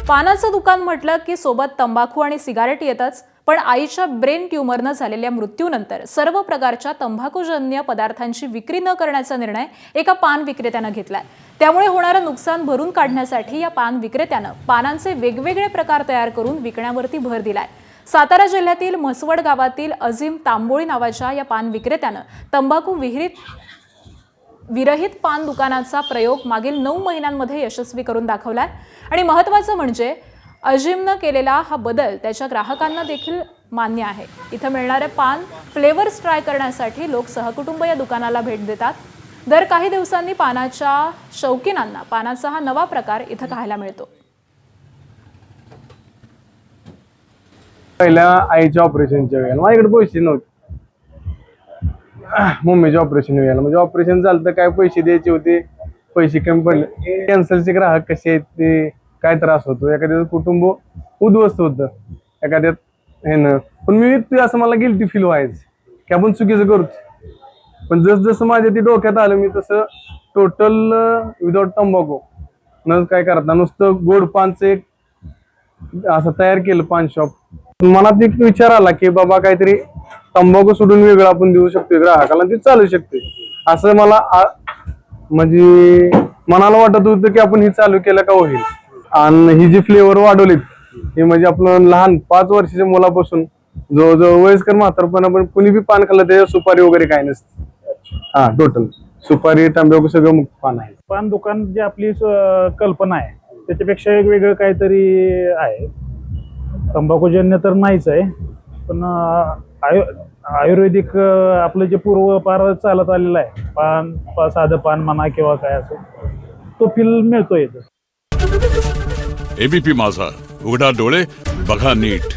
पानाचं दुकान म्हटलं की सोबत तंबाखू आणि सिगारेट येतच, पण आईच्या ब्रेन ट्यूमरनं झालेल्या मृत्यूनंतर सर्व प्रकारच्या तंबाखूजन्य पदार्थांची विक्री न करण्याचा निर्णय एका पान विक्रेत्यानं घेतलाय। त्यामुळे होणारं नुकसान भरून काढण्यासाठी या पान विक्रेत्यानं पानांचे वेगवेगळे प्रकार तयार करून विकण्यावरती भर दिलाय। सातारा जिल्ह्यातील म्हसवड गावातील अजीम तांबोळी नावाच्या या पान विक्रेत्यानं तंबाखू विरहित पान दुकानाचा प्रयोग मागील 9 महिन्यांमध्ये यशस्वी करून दाखवलाय। आणि महत्त्वाचं म्हणजे अजीमनं केलेला हा बदल त्याच्या ग्राहकांना देखील मान्य आहे। इथं मिळणारे पान फ्लेवर्स ट्राय करण्यासाठी लोक सहकुटुंब या दुकानाला भेट देतात। दर काही दिवसांनी पानाच्या शौकीनांना पानाचा हा नवा प्रकार इथं पाहायला मिळतो। पहिल्या आईच्या ऑपरेशनच्या वेळेला माझ्याकडे पैसे नव्हते। मम्मीच्या ऑपरेशन वेळेला म्हणजे ऑपरेशन झालं तर काय पैसे द्यायचे होते, पैसे कमी पडले। कॅन्सरचे ग्राहक कसे आहेत ते काय त्रास होतो, एखाद्याचं कुटुंब उद्ध्वस्त होतं एखाद्यात हे न, पण मी ते असं मला गिल्टी फील व्हायचं की आपण चुकीचं करतो। पण जसं माझ्या ते डोक्यात आलं मी तसं टोटल विदाउट तंबाखू न काय करता नुसतं गोड पानचं एक असं तयार केलं पान शॉप। मनात एक विचार आला की बाबा काहीतरी तंबाखू सोडून वेगळं आपण देऊ शकतो ग्राहकाला, ते चालू शकते असं मला म्हणजे मनाला वाटत होतं की आपण ही चालू केलं का होईल। आणि ही जी फ्लेवर वाढवलीत हे म्हणजे आपलं लहान 5 वर्षाच्या मुलापासून जवळजवळ वयस्कर म्हातारपणा पण कुणी बी पान खाल्लं त्याच्यात सुपारी वगैरे काय नसते। हा टोटल सुपारी तंबाखू सगळं मुक्त पान आहे। पान दुकान जी आपली कल्पना आहे त्याच्यापेक्षा वेगवेगळं काहीतरी आहे। तंबाखूजन्य तर नाहीच आहे, पण आयुर्वेदिक आपलं जे पूर्वपार चालत आलेलं आहे पान, साधं पान म्हणा किंवा काय असं तो फील मिळतो इथं। एबीपी माझा, उघडा डोळे बघा नीट।